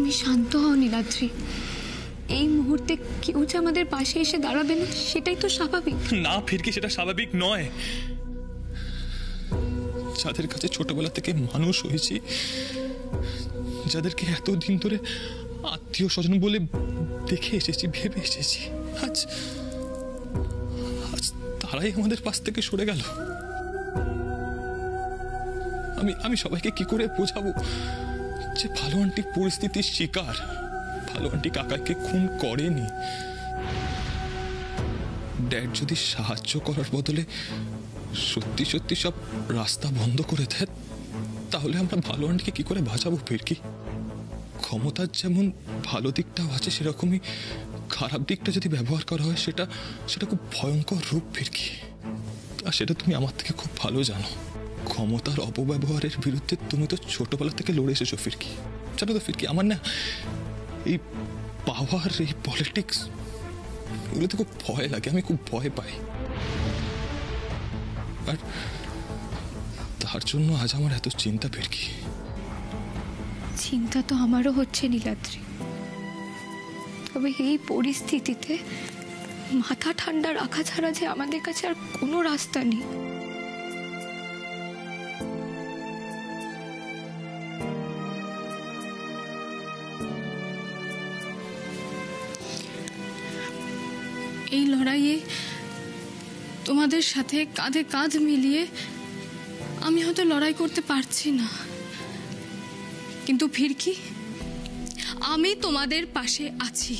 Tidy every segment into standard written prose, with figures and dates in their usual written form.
তুমি শান্ত হও নীলাদ্রি। এই মুহূর্তে কেউ যে আমাদের পাশে এসে দাঁড়াবে না সেটাই তো স্বাভাবিক। না ফিরকি, সেটা স্বাভাবিক নয়। যাদের কাছে ছোটবেলা থেকে মানুষ হয়েছি, যাদেরকে এতদিন ধরে আত্মীয় স্বজন বলে দেখে এসেছি, ভেবে এসেছি, আজ তারাই আমাদের পাশ থেকে সরে গেল। আমি সবাইকে কি করে বোঝাবো যে ভালো আন্টি পরিস্থিতির শিকার, ভালো আন্টি কাকাকে খুন করেনি। ড্যাড যদি সাহায্য করার বদলে সত্যি সত্যি সব রাস্তা বন্ধ করে দেয়, তাহলে আমরা ভালো আন্টিকে কি করে বাঁচাবো ফিরকি? ক্ষমতার যেমন ভালো দিকটাও আছে, সেরকমই খারাপ দিকটা যদি ব্যবহার করা হয় সেটা খুব ভয়ঙ্কর রূপ ফিরকি। আর সেটা তুমি আমার থেকে খুব ভালো জানো। ক্ষমতার অপব্যবহারের বিরুদ্ধে তুমি তো ছোটবেলা থেকে লড়ে এসেছো ফিরকি। জানো তো ফিরকি, আমার না এই পাওয়ার, এই পলিটিক্স, এগুলোতে খুব ভয় লাগে, আমি খুব ভয় পাই। আর তার জন্য আজ আমার এত চিন্তা ফিরকি। চিন্তা তো আমারও হচ্ছে নীলাদ্রি, তবে এই পরিস্থিতিতে মাথা ঠান্ডা রাখা ছাড়া যে আমাদের কাছে আর কোনো রাস্তা নেই। এই লড়াইয়ে তোমাদের সাথে কাঁধে কাঁধ মিলিয়ে আমি হয়তো লড়াই করতে পারছি না, কিন্তু ফিরকি আমি তোমাদের পাশে আছি।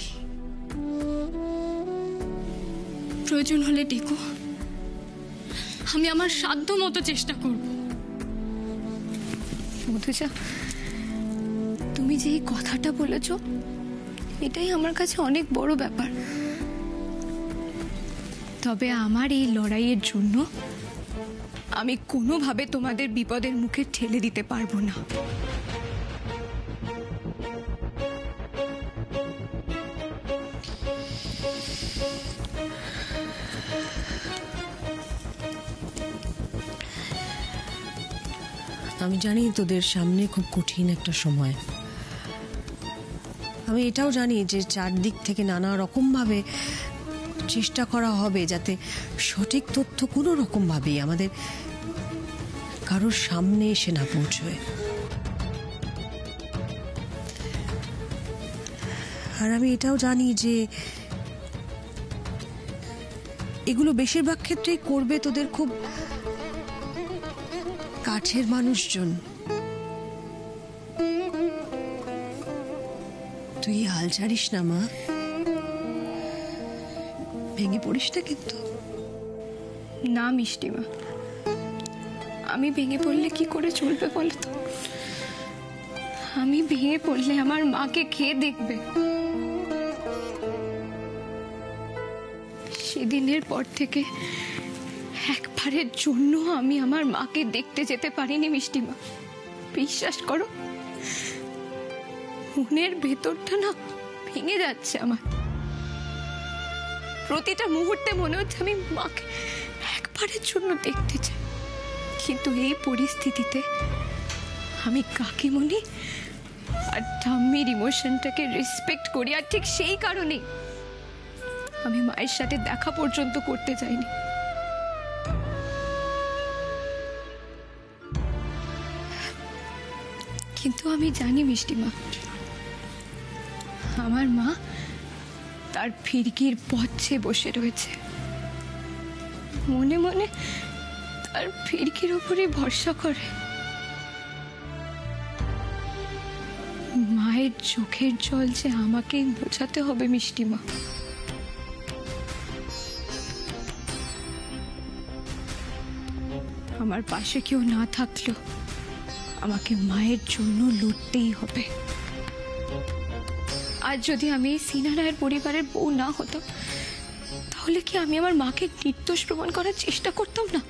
প্রয়োজন হলে ডেকো, আমি আমার সাধ্য মতো চেষ্টা করব। মধুজা, তুমি যে এই কথাটা বলেছ, এটাই আমার কাছে অনেক বড় ব্যাপার। তবে আমার এই লড়াইয়ের জন্য আমি কোনোভাবে তোমাদের বিপদের মুখে ঠেলে দিতে পারবো না। আমি জানি তোদের সামনে খুব কঠিন একটা সময়। আমি এটাও জানি যে চারদিক থেকে নানা রকমভাবে চেষ্টা করা হবে যাতে সঠিক তথ্য কোনো রকমভাবেই আমাদের কারোর সামনে এসে না পৌঁছয়। আর আমি এটাও জানি যে এগুলো বেশিরভাগ ক্ষেত্রেই করবে তোদের খুব কাছের মানুষজন। তুই হাল ছাড়িস না মা, ভেঙে পড়িস না কিন্তু। না মিষ্টিমা, আমি ভেঙে পড়লে কি করে চলবে বলো তো? আমি ভেঙে পড়লে আমার মাকে খেয়ে দেখবে। সেদিনের পর থেকে একবারের জন্য আমি আমার মাকে দেখতে যেতে পারিনি মিষ্টিমা। বিশ্বাস করো, মনের ভেতরটা না ভেঙে যাচ্ছে আমার। প্রতিটা মুহূর্তে মনে হচ্ছে আমি মাকে একবারের জন্য দেখতে চাই, কিন্তু এই পরিস্থিতিতে আমি কাকিমণি আর ঠাম্মির ইমোশনটাকে রেসপেক্ট করি। আর ঠিক সেই কারণেই আমি মায়ের সাথে দেখা পর্যন্ত করতে চাইনি। কিন্তু আমি জানি মিষ্টিমা, আমার মা তার ফিরকির পথে বসে রয়েছে, মনে মনে তার ফিরকির উপরে ভরসা করে। মায়ের চোখের জল যে আমাকেই বোঝাতে হবে মিষ্টিমা। আমার পাশে কেউ না থাকলেও আমাকে মায়ের জন্য লড়তেই হবে। আজ যদি আমি সিনা রায়ের পরিবারের বউ না হতাম, তাহলে কি আমি আমার মাকে নির্দোষ প্রমাণ করার চেষ্টা করতাম না?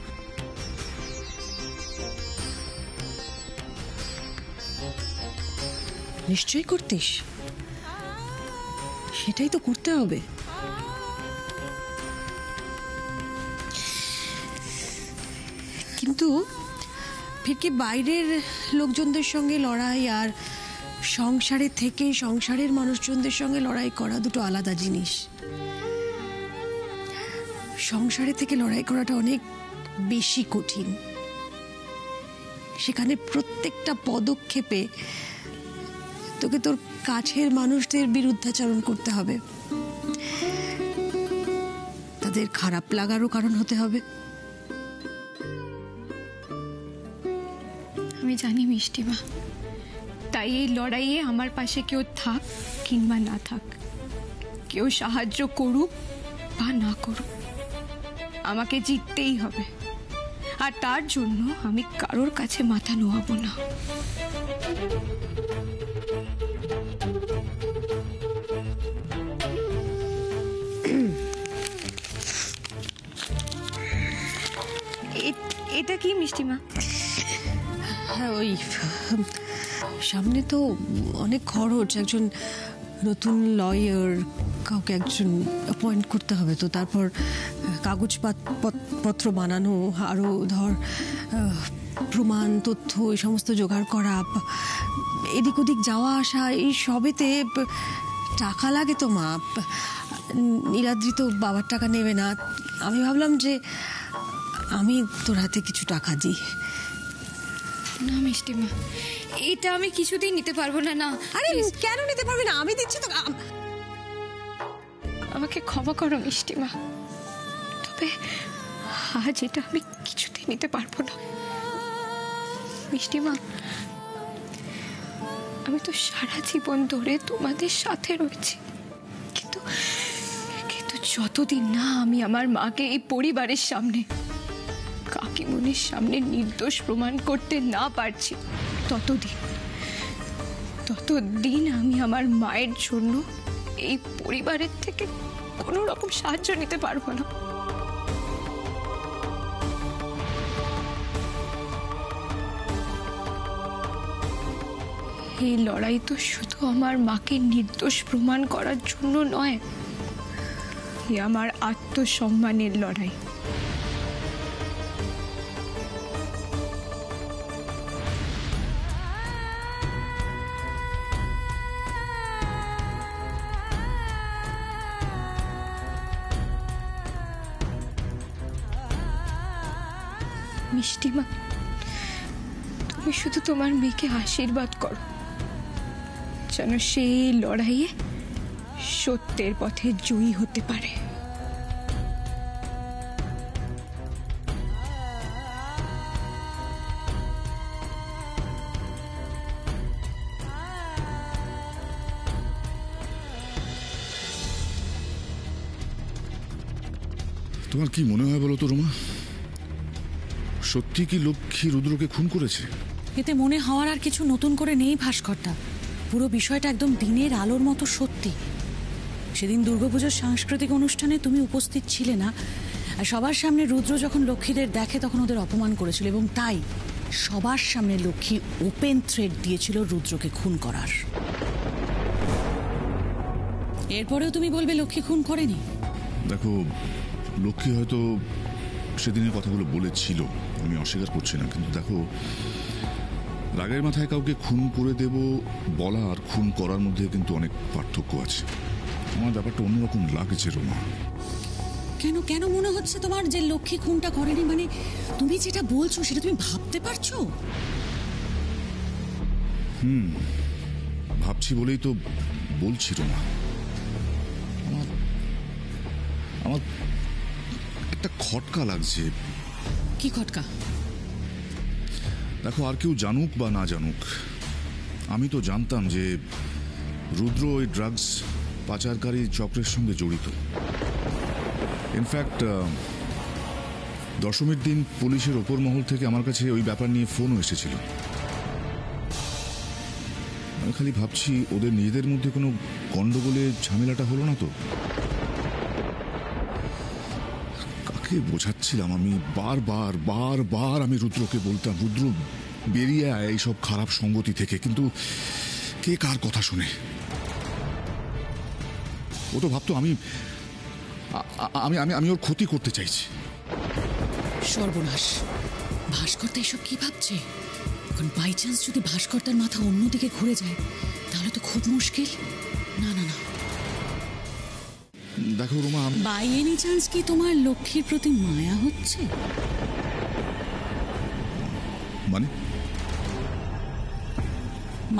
নিশ্চয়ই করতিস, সেটাই তো করতে হবে। কিন্তু ফিরকি বাইরের লোকজনদের সঙ্গে লড়াই আর সংসারে থেকে সংসারের মানুষজনদের সঙ্গে লড়াই করা দুটো আলাদা জিনিস। সংসারে থেকে লড়াই করাটা অনেক বেশি কঠিন। সেখানে প্রত্যেকটা পদক্ষেপে তোকে তোর কাছের মানুষদের বিরুদ্ধাচরণ করতে হবে, তাদের খারাপ লাগারও কারণ হতে হবে। আমি জানি মিষ্টিমা, তাই এই লড়াইয়ে আমার পাশে কেউ থাক কিংবা না থাক, কেউ সাহায্য করুক বা না করুক, আমাকে জিততেই হবে। আর তার জন্য আমি কারোর কাছে মাথা নোয়াবো না। এটা কি মিষ্টিমা? হ্যাঁ, ওই সামনে তো অনেক খরচ, একজন নতুন লয়ার কাউকে একজন অ্যাপয়েন্ট করতে হবে, তো তারপর কাগজপত্র বানানো, আরও ধর প্রমাণ তথ্য এই সমস্ত জোগাড় করা, এদিক ওদিক যাওয়া আসা, এই সবেতে টাকা লাগে তো মা। নীলাদ্রি তো বাবার টাকা নেবে না। আমি ভাবলাম যে আমি তোর হাতে কিছু টাকা দিই। না মিষ্টিমা, এটা আমি কিছুতেই নিতে পারবো না। না। আরে কেন নিতে পারবি না? আমি দিচ্ছি তো। আমাকে ক্ষমা করো মিষ্টিমা, তবে আজ এটা আমি কিছুতেই নিতে পারবো না। মিষ্টিমা, আমি তো সারা জীবন ধরে তোমাদের সাথে রয়েছি, কিন্তু যতদিন না আমি আমার মাকে এই পরিবারের সামনে, কাকিমণির সামনে নির্দোষ প্রমাণ করতে না পারছি, ততদিন আমি আমার মায়ের জন্য এই পরিবারের থেকে কোনো রকম সাহায্য নিতে পারবো না। এই লড়াই তো শুধু আমার মাকে নির্দোষ প্রমাণ করার জন্য নয়, এ আমার আত্মসম্মানের লড়াই। মিষ্টিমা, তুমি শুধু তোমার মেয়েকে আশীর্বাদ করো, যেন সেই লড়াইয়ে সত্যের পথে জয়ী হতে পারে। তোমার কি মনে হয় বলো তো রোমা, সত্যি কি লক্ষ্মী রুদ্রকে খুন করেছে? এতে মনে হওয়ার আর কিছু নতুন করে নেই ভাস্করদা। পুরো বিষয়টা একদম দিনের আলোর মতো সত্যি। সেদিন দুর্গাপুজোর সাংস্কৃতিক অনুষ্ঠানে তুমি উপস্থিত ছিলে না, আর সবার সামনে রুদ্র যখন লক্ষ্মীদের দেখে তখন ওদের অপমান করেছিল, এবং তাই সবার সামনে লক্ষ্মী ওপেন থ্রেট দিয়েছিল রুদ্রকে খুন করার। এরপরেও তুমি বলবে লক্ষ্মী খুন করেনি? দেখো, লক্ষ্মী হয়তো সেদিনের কথাগুলো বলেছিল, আমি অস্বীকার করছি না, কিন্তু দেখো, রাগের মাথায় কাউকে খুন করে দেব বলা আর খুন করার মধ্যে কিন্তু অনেক পার্থক্য আছে। আমার ব্যাপারটা অন্যরকম লাগছে রোমা। কেন কেন মনে হচ্ছে তোমার যে লক্ষ্মী খুনটা করেনি? মানে তুমি যেটা বলছো সেটা তুমি ভাবতে পারছো? ভাবছি বলেই তো বলছি রোমা। আমার একটা খটকা লাগছে। কি খটকা? দেখো, আর কেউ জানুক বা না জানুক, আমি তো জানতাম যে রুদ্র ওই ড্রাগস পাচারকারী চক্রের সঙ্গে জড়িত। ইনফ্যাক্ট দশমীর দিন পুলিশের ওপর মহল থেকে আমার কাছে ওই ব্যাপার নিয়ে ফোনও এসেছিল। আমি খালি ভাবছি ওদের নিজেদের মধ্যে কোনো গন্ডগোলে ঝামেলাটা হলো না তো। কাকে বোঝাচ্ছিলাম আমি? বারবার আমি রুদ্রকে বলতাম, রুদ্র বেরিয়ে আয় এইসব খারাপ সঙ্গতি থেকে, কিন্তু কে কার কথা শুনে? ও তো ভাবতো আমি ওর ক্ষতি করতে চাইছি। সর্বনাশ! ভাস্করদা এসব কি ভাবছে? এখন বাই চান্স যদি ভাস্করদার মাথা অন্যদিকে ঘুরে যায়, তাহলে তো খুব মুশকিল। না না না, দেখো রোমা, বাই এনি চান্স কি তোমার লক্ষ্মীর প্রতি মায়া হচ্ছে?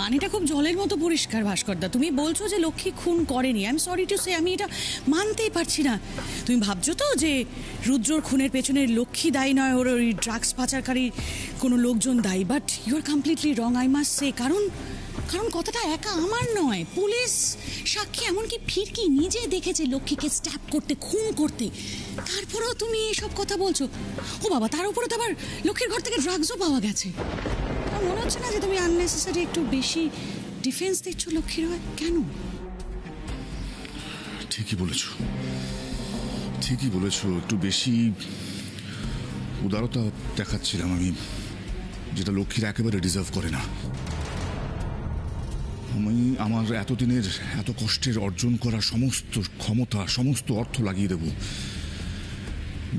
মানেটা খুব জলের মতো পরিষ্কার ভাস্করদা। তুমি বলছো যে লক্ষ্মী খুন করেনি। I am sorry to say, আমি এটা মানতেই পারছি না। তুমি ভাবছো তো যে রুদ্রর খুনের পেছনে লক্ষ্মী দায়ী নয়, ওর ওই ড্রাগস পাচারকারী কোনো লোকজন দায়ী। But you are completely wrong, I must say. কারণ কথাটা একা আমার নয়, পুলিশ সাক্ষী, এমনকি ফিরকি নিজে দেখেছে লক্ষ্মীকে স্ট্যাপ করতে, খুন করতে। তারপরেও তুমি এসব কথা বলছো। ও বাবা, তার উপরে তো আবার লক্ষ্মীর ঘর থেকে ড্রাগসও পাওয়া গেছে। মনে হচ্ছে না যে তুমি আননেসেসারি একটু বেশি ডিফেন্স দিচ্ছ লক্ষ্মীর হয়ে? কেন? ঠিকই বলেছো, একটু বেশি উদারতা দেখাচ্ছিলাম আমি, যেটা লক্ষ্মীর একেবারে ডিজার্ভ করে না। আমি আমার এতদিনের এত কষ্টের অর্জন করা সমস্ত ক্ষমতা, সমস্ত অর্থ লাগিয়ে দেব,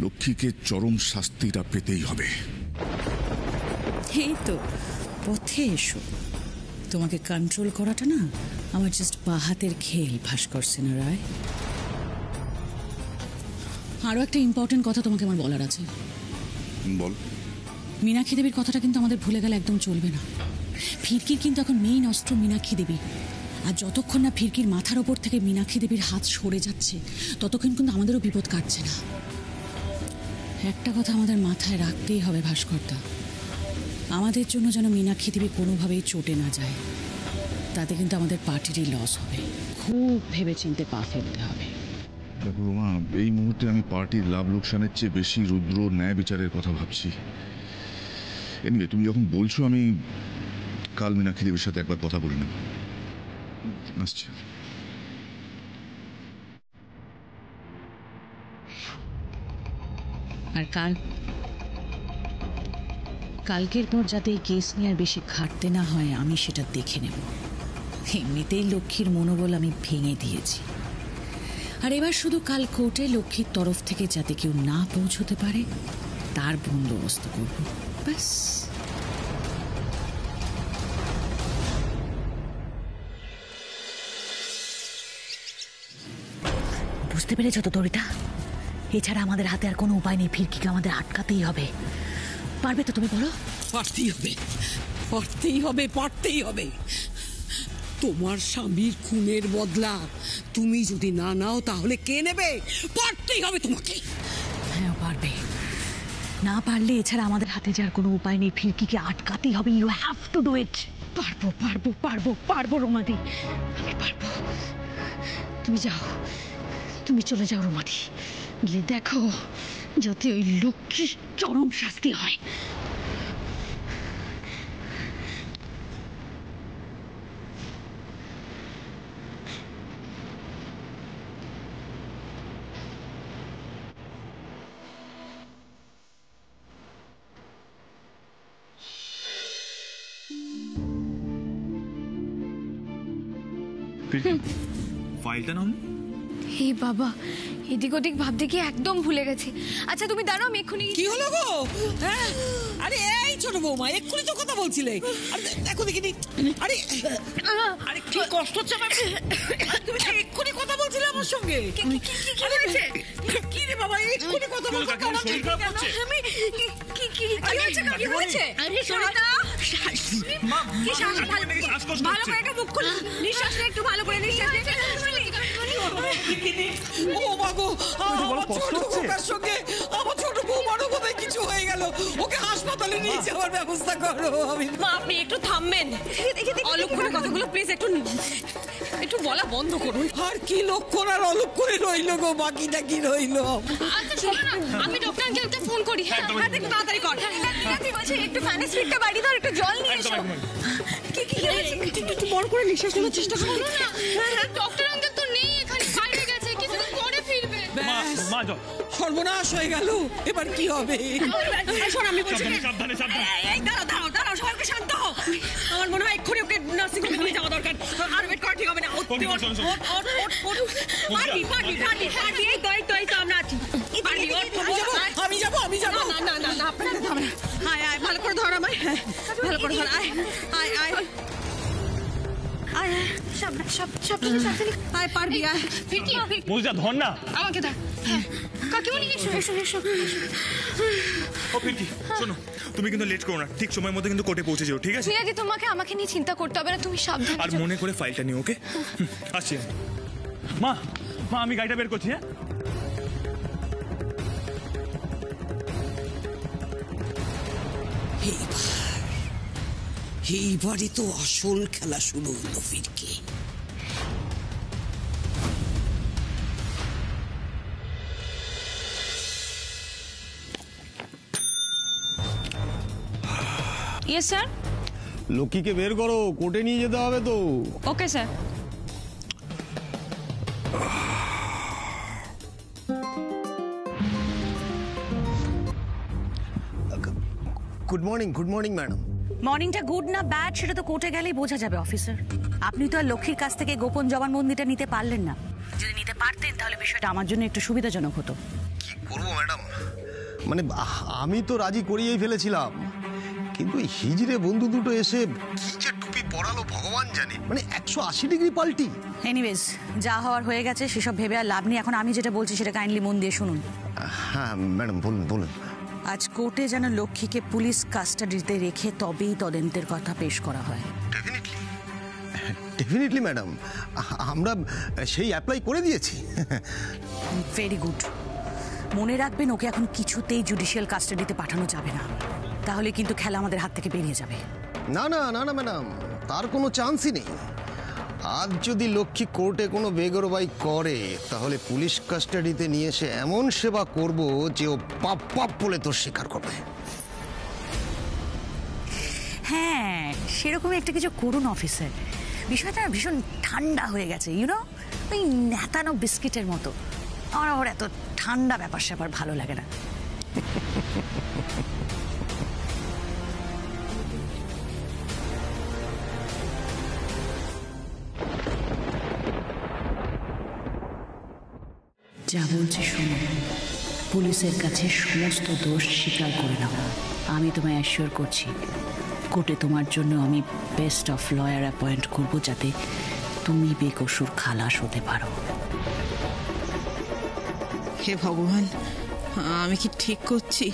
লক্ষ্মীকে চরম শাস্তিটা পেতেই হবে। এই তো পথে এসো। তোমাকে কন্ট্রোল করাটা না আমার জাস্ট বাহাতের খেল ভাস্কর সিনহা রায়। আরও একটা ইম্পর্টেন্ট কথা তোমাকে আমার বলার আছে। বল। মীনাক্ষী দেবীর কথাটা কিন্তু আমাদের ভুলে গেলে একদম চলবে না। ফিরকির কিন্তু এখন মেইন অস্ত্র মীনাক্ষী দেবী। আর যতক্ষণ না ফিরকির মাথার ওপর থেকে মীনাক্ষী দেবীর হাত সরে যাচ্ছে, ততক্ষণ কিন্তু আমাদেরও বিপদ কাটছে না। একটা কথা আমাদের মাথায় রাখতেই হবে ভাস্করদা, আমাদের জন্য যেন মীনাক্ষী দেবী কোনোভাবেই চটে না যায়। তাতে কিন্তু আমাদের পার্টিরই লস হবে। খুব ভেবেচিন্তে পা ফেলতে হবে। দেখো রোমা, এই মুহূর্তে আমি পার্টির লাভ লোকসানের চেয়ে বেশি রুদ্র ন্যায় বিচারের কথা ভাবছি। এনিওয়ে, তুমি যখন বলছো, আমি কাল মীনাক্ষী দেবীর সাথে একবার কথা বলে নেব। আসছি। আর কালকের পর যাতে এই কেস নিয়ে আর বেশি খাটতে না হয়, আমি সেটা দেখে নেব। এমনিতেই লক্ষ্মীর মনোবল আমি ভেঙে দিয়েছি। আর এবার শুধু কাল কোর্টে লক্ষ্মীর তরফ থেকে যাতে কেউ না পৌঁছতে পারে তার বন্দোবস্ত করব, ব্যাস। বুঝতে পেরেছ তো তরিতা? এছাড়া আমাদের হাতে আর কোনো উপায় নেই। ফিরকিকে আমাদের আটকাতেই হবে। পারবে তো? তুমি বলো। পারতেই হবে। তোমার স্বামীর খুনের বদলা তুমি যদি না নাও তাহলে কে নেবে? পারতেই হবে তোমাকে। হ্যাঁ, পারবে। না পারলে এছাড়া আমাদের হাতে যার কোনো উপায় নেই, ফিরকিকে আটকাতেই হবে। You have to do it. পারবো রোমাদি, আমি পারবো। তুমি চলে যাও রোমাদি, গিয়ে দেখো যাতে ওই লক্ষ্মীর চরম শাস্তি হয়। ফাইলটা নাও। হে বাবা, এদিক ওদিক ভাবতে গিয়ে একদম ভুলে গেছি। আচ্ছা তুমি দাঁড়াও, আমি এক্ষুনি। কি হলো গো? হ্যাঁ, আরে এই ছোট বৌমা, এক্ষুনি তো কথা বলছিলে। দেখো দেখিনি। আরে কি কষ্ট হচ্ছে আমার। তুমি এক্ষুনি কথা বলছিলে আমার সঙ্গে। কি হয়েছে? কি রে বাবা, এক্ষুনি কথা বলছো কেন? কি হয়েছে? আরে সরিতা, কি শ্বাস ভালো করে একটু মুখ খুলে নিঃশ্বাস নে, একটু ভালো করে নিঃশ্বাস নে। ও মাগো, আমার ছোট বউটার সঙ্গে আমার ছোট বৌমারও বোধহয় কিছু হয়ে গেল। ওকে হাসপাতালে নিয়ে যাওয়ার ব্যবস্থা করো। মা, আপনি একটু থামবেন। অলক্ষণের কথাগুলো প্লিজ একটু বলা বন্ধ করুন। আর কি লক্ষণ আর অলক্ষণে রইল গো, বাকিটা কি রইল? আচ্ছা শোনো না, আমি ডক্টর আঙ্কেলকে ফোন করি। হ্যাঁ, একটু তাড়াতাড়ি কর। ঠিক আছে, একটু ফ্যানের স্পিডটা বাড়িয়ে দাও, একটু জল নিয়ে এসো। একটু বড় করে নিঃশ্বাস নেওয়ার চেষ্টা করো না। ডক্টর আঙ্কেল তো নেই এখানে, বাইরে গেছে, কিছুক্ষণ পরে ফিরবে। সর্বনাশ হয়ে গেল, এবার কি হবে? আমি বলছি, এই দাঁড়াও, সবাইকে শান্ত হও। আমার মনে হয় এক্ষুনি ওকে নার্সিং হোমে নিয়ে যাওয়া দরকার। আর ওয়েট করা ঠিক হবে না। পার্টি, এই তো আমরা আছি। আমি যাবো। না, আপনারা যাবেন। আয়, ভালো করে ধর আমায়। ভালো করে ধর। আয়। আয় পারবি আয়। মৌজা ধর না। আমাকে দাও। কাকিমণি এসো এসো এসো। ও পিঙ্কি শোনো, তুমি কিন্তু লেট করো না, ঠিক সময়ের মধ্যে কিন্তু কোর্টে পৌঁছে যাও, ঠিক আছে? মিরাজি, তোমাকে আমাকে নিয়ে চিন্তা করতে হবে না, তুমি সাবধানে আর যাও। মনে করে ফাইলটা নিও, ওকে? আসছি আমি। মা মা আমি গাড়িটা বের করছি। হ্যাঁ এইবারে তো আসল খেলা শুরু হলো ফিরকি। Yes sir. লক্ষ্মীকে বের করো, কোর্টে নিয়ে যেতে হবে তো। Okay sir. Good morning madam. মর্নিংটা গুড না ব্যাড সেটা তো কোর্টে গেলেই বোঝা যাবে অফিসার। আপনি তো আর লক্ষ্মীর কাছ থেকে গোপন জবানবন্দিটা নিতে পারলেন না। যদি নিতে পারতেন তাহলে বিষয়টা আমার জন্য একটু সুবিধাজনক হতো। কি করবো ম্যাডাম, মানে আমি তো রাজি করিয়েই ফেলেছিলাম, কিন্তু হিজড়ে বন্ধু দুটো এসে কি যে টুপি পরালো ভগবান জানে, মানে 180 ডিগ্রি পাল্টি। এনিওয়েজ, যা হওয়ার হয়ে গেছে সেসব ভেবে আর লাভ নেই। এখন আমি যেটা বলছি সেটা কাইন্ডলি মন দিয়ে শুনুন। হ্যাঁ ম্যাডাম বলুন। আজ কোর্টে যেন লক্ষ্মীকে পুলিশ কাস্টাডিতে রেখে তবেই তদন্তের কথা পেশ করা হয়। ডেফিনেটলি ম্যাডাম, আমরা সেই অ্যাপ্লাই করে দিয়েছি। Very good. মনে রাখবেন, ওকে এখন কিছুতেই জুডিশিয়াল কাস্টাডিতে পাঠানো যাবে না, তাহলে কিন্তু খেলা আমাদের হাত থেকে বেরিয়ে যাবে। না ম্যাডাম, তার কোনো চান্সই নেই। আজ যদি লক্ষ্মী কোর্টে কোনো বেগরবাই করে তাহলে পুলিশ কাস্টাডিতে নিয়ে এসে এমন সেবা করব যে ও পাপ বলে তোর স্বীকার করবে। হ্যাঁ, সেরকমই একটা কিছু করুন অফিসার। বিষয়টা ভীষণ ঠান্ডা হয়ে গেছে, ইউনো, ওই নেতানো বিস্কিটের মতো। আমার এত ঠান্ডা ব্যাপার স্যাপার ভালো লাগে না। যা বলছি শোনো, পুলিশের কাছে সমস্ত দোষ স্বীকার করে নাও। আমি তোমায় অ্যাসিওর করছি, কোর্টে তোমার জন্য আমি বেস্ট অফ লয়ার অ্যাপয়েন্ট করব, যাতে তুমি বেকসুর খালাস হতে পারো। হে ভগবান, আমি কি ঠিক করছি?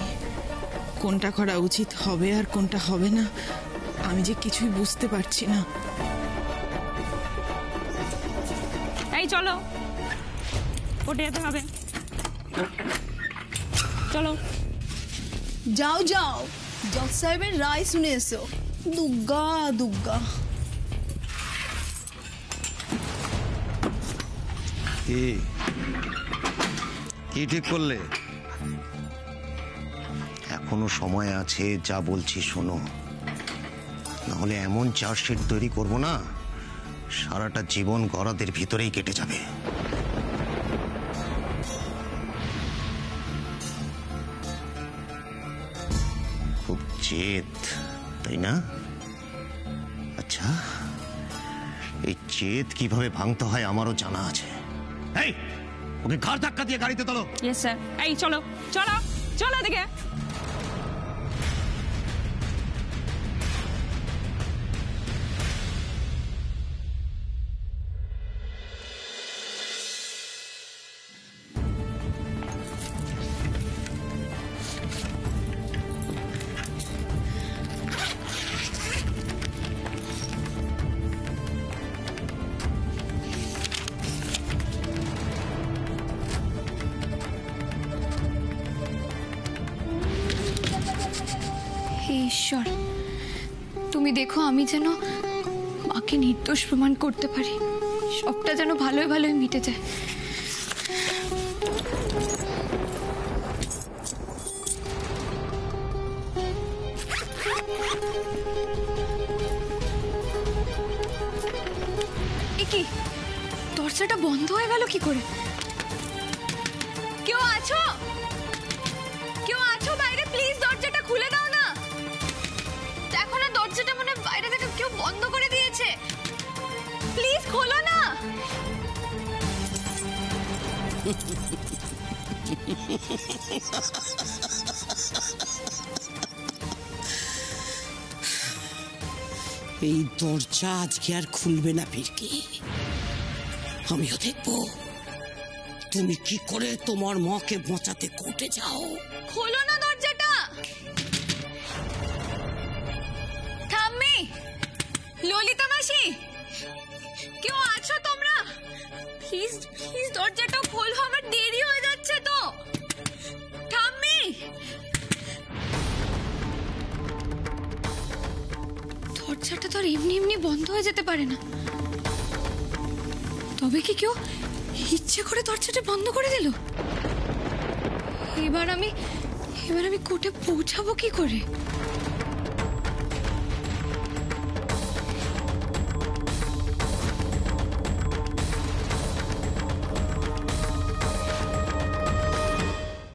কোনটা করা উচিত হবে আর কোনটা হবে না আমি যে কিছুই বুঝতে পারছি না। এই চলো, কোর্টে যেতে হবে, চলো। যাও যাও, জজ সাহেবের রায় শুনে এসো। দুগ্গা দুগ্গা। কি ঠিক করলে? এখনো সময় আছে, যা বলছি শোনো, নাহলে এমন চার্জশিট তৈরি করব না, সারাটা জীবন গরাদের ভিতরেই কেটে যাবে। খুব জেদ, তাই না? আচ্ছা, এই জেদ কিভাবে ভাঙতে হয় আমারও জানা আছে। এই, ওকে ঘাড় ধাক্কা দিয়ে গাড়িতে তোলো। Yes sir. এই চলো চলো চলো এদিকে। হে ঈশ্বর, তুমি দেখো আমি যেন মাকে নির্দোষ প্রমাণ করতে পারি, সবটা যেন ভালোই ভালোই মিটে যায়। এ কি, দরজাটা বন্ধ হয়ে গেল কি করে? কেউ আছো? কেউ আছো বাইরে? প্লিজ দরজাটা খুলে দাও না। দেখো না, দরজাটা মানে বাইরে থেকে কেউ বন্ধ করে দিয়েছে। প্লিজ খোলো না। এই দরজা আজকে আর খুলবে না ফিরকি। আমিও দেখব তুমি কি করে তোমার মাকে বাঁচাতে কোর্টে যাও। খোলো না দরজাটা। ঠাম্মি, ললিতা মাসি, কেউ আছো তোমরা? প্লিজ প্লিজ দরজাটা খোলো, আমার দেরি হয়ে যাচ্ছে তো। ঠাম্মি, দরজাটা তো আর এমনি এমনি বন্ধ হয়ে যেতে পারে না। তবে কি কেউ ইচ্ছে করে দরজাটা বন্ধ করে দিল? এবার আমি কোর্টে পৌঁছাবো কি করে?